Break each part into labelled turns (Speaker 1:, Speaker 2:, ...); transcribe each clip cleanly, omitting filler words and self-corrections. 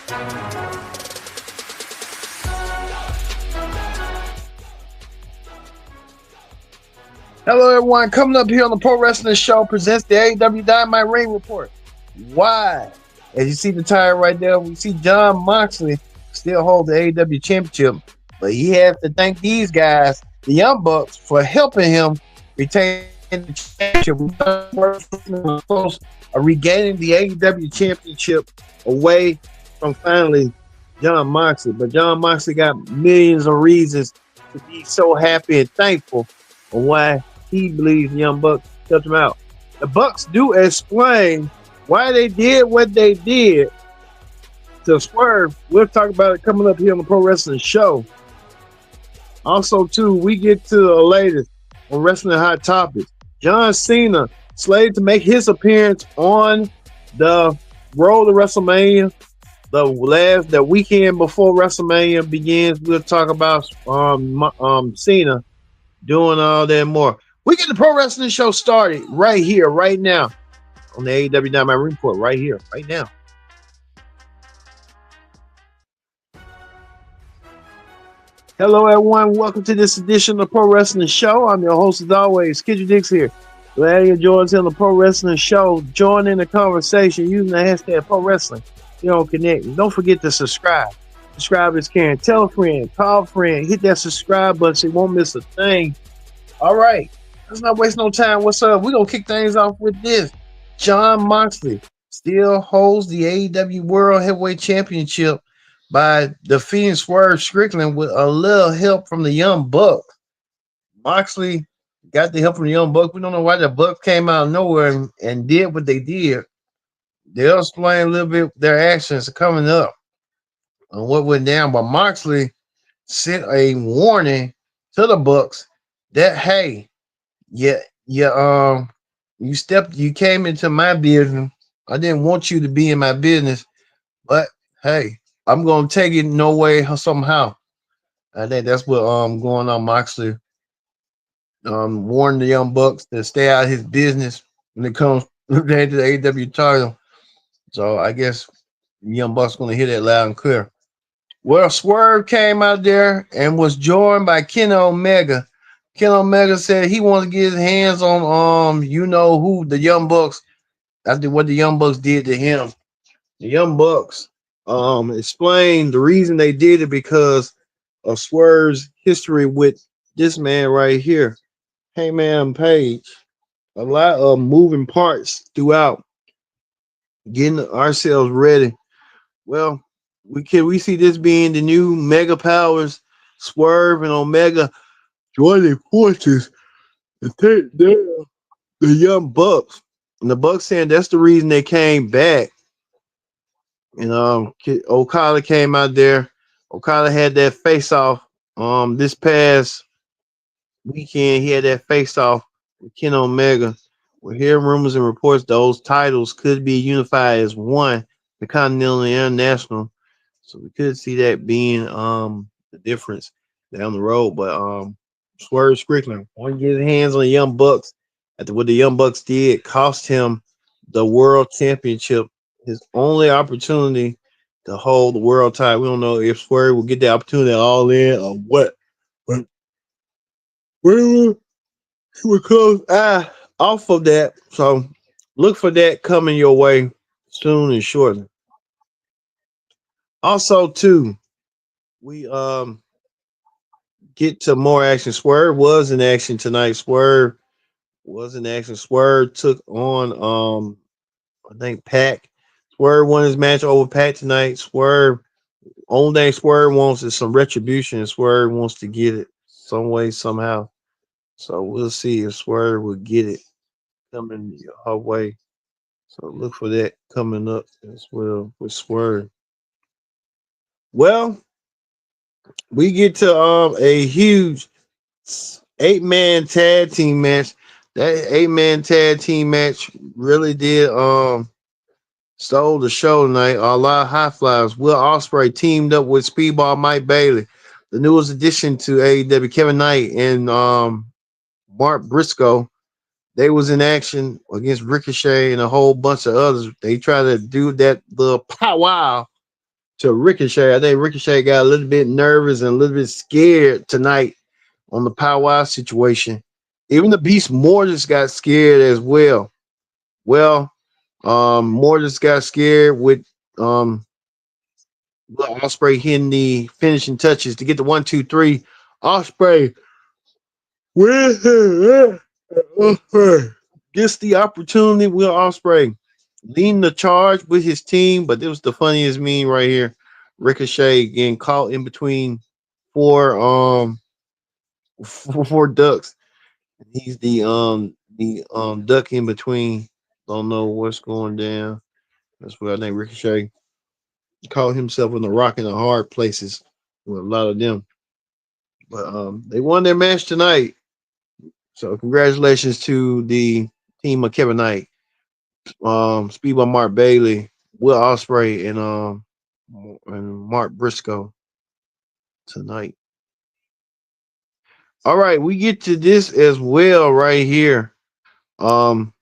Speaker 1: Hello, everyone. Coming up here on the Pro Wrestling Show presents the AEW Dynamite Ring Report. Why? As you see the tire right there, we see Jon Moxley still hold the AEW Championship, but he has to thank these guys, the Young Bucks, for helping him retain the championship. We're close of regaining the AEW Championship away from finally Jon Moxley. But Jon Moxley got millions of reasons to be so happy and thankful for why he believes the Young Bucks helped him out. The Bucks do explain why they did what they did to Swerve. We'll talk about it coming up here on the Pro Wrestling Show. Also, too, we get to the latest on Wrestling Hot Topics. John Cena slated to make his appearance on the road to WrestleMania. The weekend before WrestleMania begins, we'll talk about Cena doing all that and more. We get the Pro Wrestling Show started right here, right now, on the AEW Dynamite Ring Report, right here, right now. Hello, everyone. Welcome to this edition of the Pro Wrestling Show. I'm your host, as always, Kid Dix here. Glad you joined us on the Pro Wrestling Show. Join in the conversation using the hashtag Pro Wrestling. You don't connect. And don't forget to subscribe. Subscribe is caring. Tell a friend, call a friend, hit that subscribe button so you won't miss a thing. All right. Let's not waste no time. What's up? We're going to kick things off with this. Jon Moxley still holds the AEW World Heavyweight Championship by defeating Swerve Strickland with a little help from the Young Bucks. Moxley got the help from the Young Bucks. We don't know why the Bucks came out of nowhere and did what they did. They'll explain a little bit their actions coming up on what went down. But Moxley sent a warning to the Bucks that, hey, you came into my business. I didn't want you to be in my business, but hey, I'm gonna take it no way somehow. I think that's what going on. Moxley warned the Young Bucks to stay out of his business when it comes to the AEW title. So I guess Young Bucks gonna hear that loud and clear. Well, Swerve came out there and was joined by Kenny Omega. Kenny Omega said he wanted to get his hands on you know who, the Young Bucks, after what the Young Bucks did to him. The Young Bucks explained the reason they did it because of Swerve's history with this man right here, Hangman Page. A lot of moving parts throughout getting ourselves ready. Well, we see this being the new mega powers, Swerve and Omega joining forces to take down the Young Bucks. And the Bucks saying that's the reason they came back. And Okada came out there. Okada had that face off this past weekend. He had that face off with Ken Omega. We're hearing rumors and reports those titles could be unified as one, the Continental and International. So we could see that being the difference down the road. But Swerve Strickland want to get his hands on the Young Bucks after what the Young Bucks did cost him the World Championship. His only opportunity to hold the world title. We don't know if Swerve will get the opportunity at All In or what. But we will close off of that. So look for that coming your way soon and shortly. Also, too, we get to more action. Swerve was in action tonight. Swerve was in action. Swerve took on I think Pac. Swerve won his match over Pac tonight. Swerve, only thing Swerve wants is some retribution. Swerve wants to get it some way, somehow. So we'll see if Swerve will get it coming our way. So look for that coming up as well with Swerve. Well, we get to a huge 8-man tag team match. That 8-man tag team match really did stole the show tonight. A lot of high flyers. Will Ospreay teamed up with Speedball Mike Bailey. The newest addition to AEW, Kevin Knight and Mark Briscoe. They was in action against Ricochet and a whole bunch of others. They tried to do that little powwow to Ricochet. I think Ricochet got a little bit nervous and a little bit scared tonight on the powwow situation. Even the Beast Mortis got scared as well. Well, Mortis got scared with um Osprey hitting the finishing touches to get the 1, 2, 3. Osprey gets the opportunity. Will Osprey leading the charge with his team, but it was the funniest meme right here. Ricochet getting caught in between four four ducks. He's the duck in between. Don't know what's going down. That's what I think Ricochet caught himself in the rock and the hard places with a lot of them. But they won their match tonight. So congratulations to the team of Kevin Knight, Speedball Mark Bailey, Will Ospreay, and Mark Briscoe tonight. All right, we get to this as well right here. Um,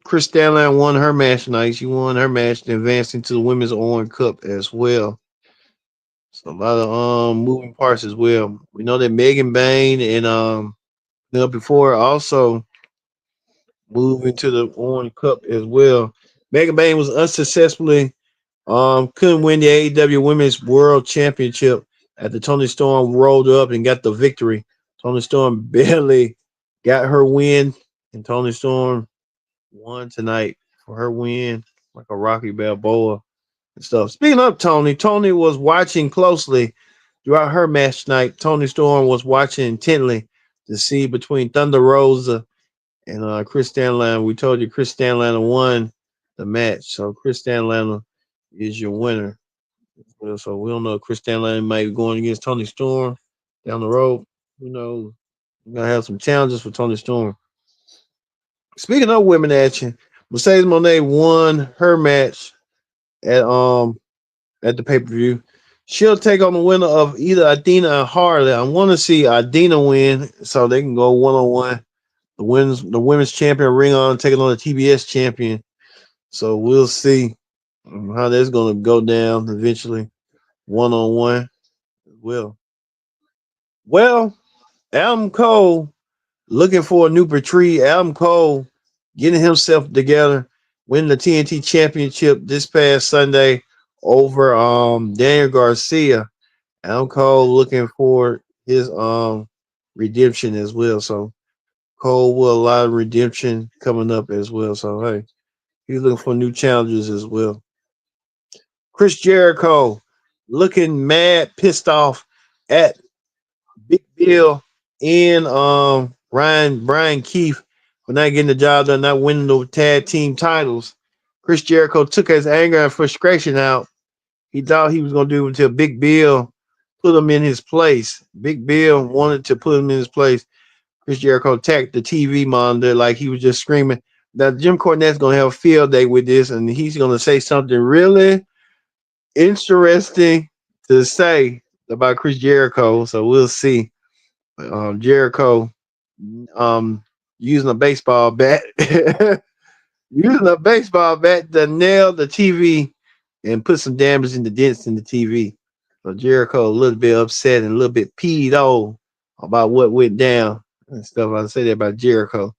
Speaker 1: Chris Stanley won her match tonight. She won her match and advanced into the Women's Owen Cup as well. So a lot of moving parts as well. We know that Megan Bain and before also moving to the Owen Cup as well. Megan Bain was unsuccessfully couldn't win the AEW Women's World Championship after Tony Storm rolled up and got the victory. Tony Storm barely got her win, and Tony Storm won tonight for her win, like a Rocky Balboa and stuff. Speaking of Tony, Tony was watching closely throughout her match tonight. Tony Storm was watching intently to see between Thunder Rosa and Chris Stanley. We told you Chris Stanley won the match, so Chris Stanley is your winner. Well, so we don't know if Chris Stanley might be going against Tony Storm down the road. Who knows? We're gonna have some challenges for Tony Storm. Speaking of women action, Mercedes Monet won her match at at the pay-per-view. She'll take on the winner of either Adina or Harley. I want to see Adina win so they can go one-on-one. The women's champion Ring On taking on the TBS champion. So we'll see how that's gonna go down eventually. One-on-one. Well, well, Adam Cole looking for a new retreat. Adam Cole getting himself together, winning the TNT Championship this past Sunday over Daniel Garcia. Adam Cole looking for his redemption as well. So Cole will a lot of redemption coming up as well. So hey, he's looking for new challenges as well. Chris Jericho looking mad, pissed off at Big Bill and Brian Keith for not getting the job done, not winning the tag team titles. Chris Jericho took his anger and frustration out. He thought he was gonna do it until Big Bill put him in his place. Big Bill wanted to put him in his place. Chris Jericho attacked the TV monitor like he was just screaming. That Jim Cornette's gonna have a field day with this, and he's gonna say something really interesting to say about Chris Jericho. So we'll see. Jericho using a baseball bat, using a baseball bat to nail the TV and put some damage in the dents in the TV. So Jericho a little bit upset and a little bit peed off about what went down and stuff. I say that about Jericho,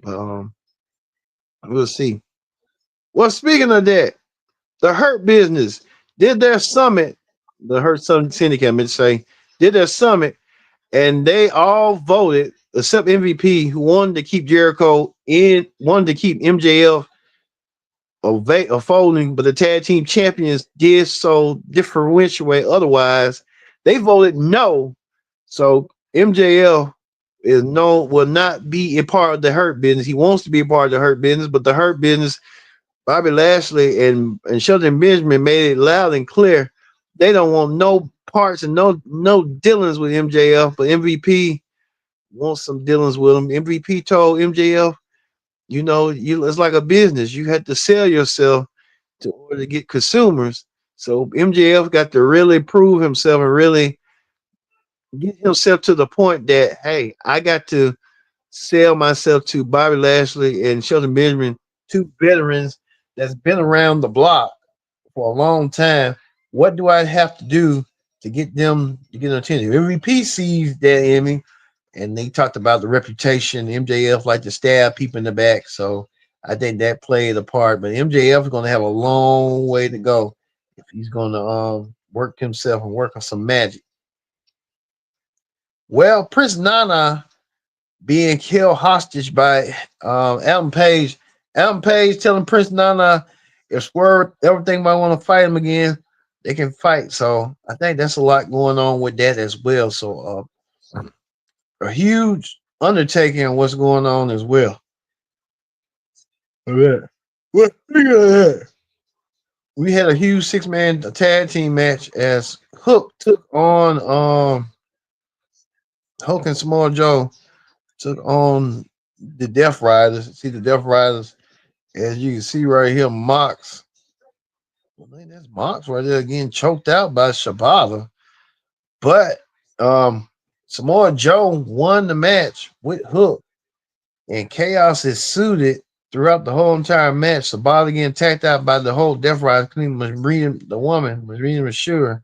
Speaker 1: but we'll see. Well, speaking of that, the Hurt Business did their summit. The Hurt Syndicate, I meant to say, did their summit, and they all voted except MVP, who wanted to keep Jericho in, wanted to keep MJF folding, but the tag team champions did so differentiate. Otherwise, they voted no. So MJF will not be a part of the Hurt Business. He wants to be a part of the Hurt Business, but the Hurt Business, Bobby Lashley and Shelton Benjamin made it loud and clear they don't want no parts and no dealings with MJF, but MVP wants some dealings with him. MVP told MJF, it's like a business. You had to sell yourself to order to get consumers. So MJF got to really prove himself and really get himself to the point that, hey, I got to sell myself to Bobby Lashley and Shelton Benjamin, two veterans that's been around the block for a long time. What do I have to do to get them to get attention? MVP sees that in me, and they talked about the reputation. MJF like to stab people in the back, so I think that played a part. But MJF is going to have a long way to go if he's going to work himself and work on some magic. Well, Prince Nana being killed hostage by Adam Page. Adam Page telling Prince Nana if Swerve everything might want to fight him again, they can fight. So I think that's a lot going on with that as well. So a huge undertaking on what's going on as well. All right. What we had a huge 6-man tag team match as Hook took on Hook and Samoa Joe took on the Death Riders. See the Death Riders, as you can see right here, Mox. Well, man, that's Mox right there getting choked out by Shibata. But Samoa Joe won the match with Hook, and Chaos is suited throughout the whole entire match. Shibata getting tacked out by the whole Death Riders, including the woman, Marina Masure.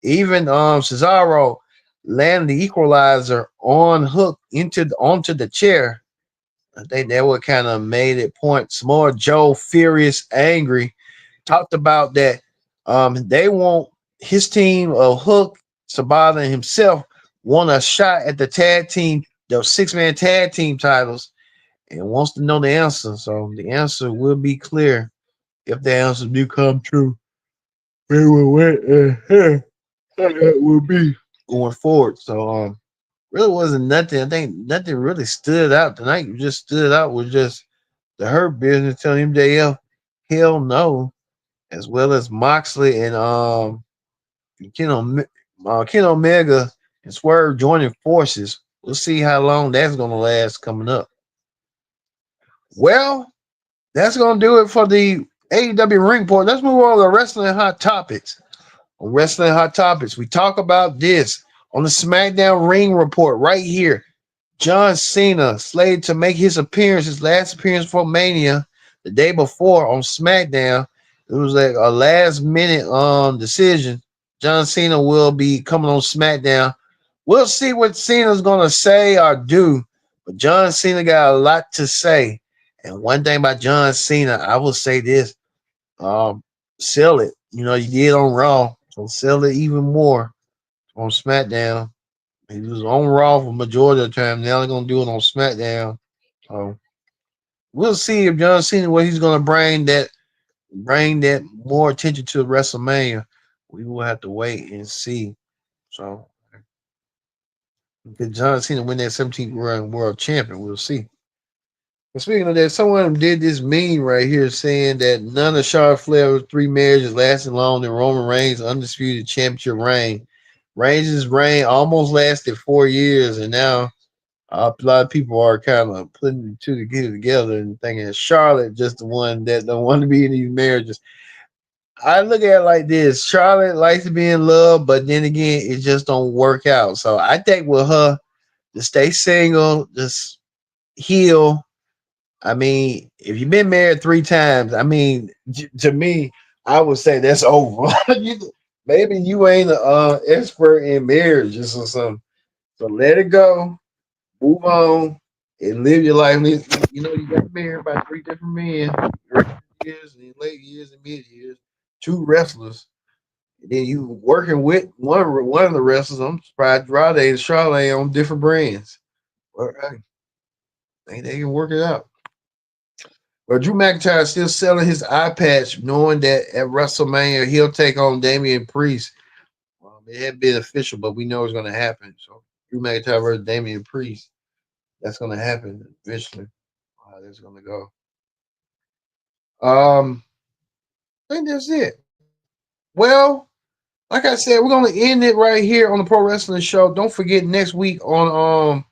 Speaker 1: Even Cesaro landed the equalizer on Hook onto the chair. I think that what kind of made it point. Samoa Joe, furious, angry, talked about that. They want his team of Hook, Sabata, and himself want a shot at the tag team, the 6-man tag team titles, and wants to know the answer. So the answer will be clear if the answers do come true. We will that will be going forward. So really wasn't nothing. I think nothing really stood out tonight. Just stood out was just the Hurt Business telling MJF hell no, as well as Moxley and Ken Omega and Swerve joining forces. We'll see how long that's gonna last coming up. Well, that's gonna do it for the AEW Ring Report. Let's move on to the Wrestling Hot Topics. On Wrestling Hot Topics, we talk about this on the SmackDown Ring Report right here. John Cena slated to make his appearance, his last appearance for Mania, the day before on SmackDown. It was like a last minute decision. John Cena will be coming on SmackDown. We'll see what Cena's gonna say or do, but John Cena got a lot to say. And one thing about John Cena, I will say this: um, sell it. You know, you did on Raw, so sell it even more on SmackDown. He was on Raw for majority of the time. Now they're gonna do it on SmackDown. So we'll see if John Cena what he's gonna bring that more attention to WrestleMania. We will have to wait and see. So because John Cena win that 17th world champion, we'll see. But speaking of that, someone did this meme right here saying that none of Charlotte Flair's 3 marriages lasted longer than Roman Reigns' undisputed championship reign. Reigns' reign almost lasted 4 years, and now a lot of people are kind of putting the two together and thinking that Charlotte just the one that don't want to be in these marriages. I look at it like this: Charlotte likes to be in love, but then again, it just don't work out. So I think with her, to stay single, just heal. I mean, if you've been married 3 times, I mean, to me, I would say that's over. Maybe you ain't an expert in marriages or something. So let it go, move on, and live your life. You know, you got married by 3 different men, early years and late years and mid years, 2 wrestlers. And then you working with one of the wrestlers. I'm surprised Rade and Charlotte on different brands. All right, think they can work it out. But Drew McIntyre is still selling his eye patch, knowing that at WrestleMania he'll take on Damian Priest. It hadn't been official, but we know it's going to happen. So Drew McIntyre versus Damian Priest, that's going to happen eventually. How that's going to go. I think that's it. Well, like I said, we're going to end it right here on the Pro Wrestling Show. Don't forget next week on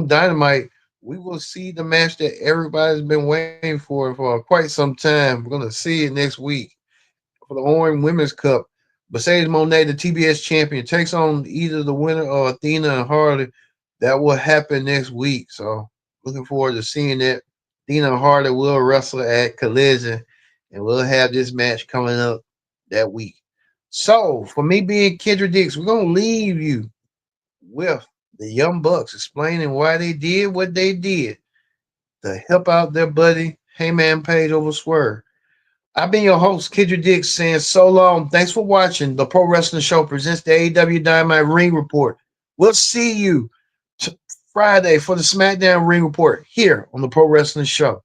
Speaker 1: Dynamite, we will see the match that everybody's been waiting for quite some time. We're gonna see it next week for the Orange Women's Cup. Mercedes Monet, the TBS champion, takes on either the winner or Athena and Harley. That will happen next week. So looking forward to seeing that. Athena and Harley will wrestle at Collision, and we'll have this match coming up that week. So for me being Kendra Dix, we're gonna leave you with the Young Bucks explaining why they did what they did to help out their buddy Heyman Page over Swerve. I've been your host, Kendra Dix, saying so long. Thanks for watching. The Pro Wrestling Show presents the AEW Dynamite Ring Report. We'll see you Friday for the SmackDown Ring Report here on the Pro Wrestling Show.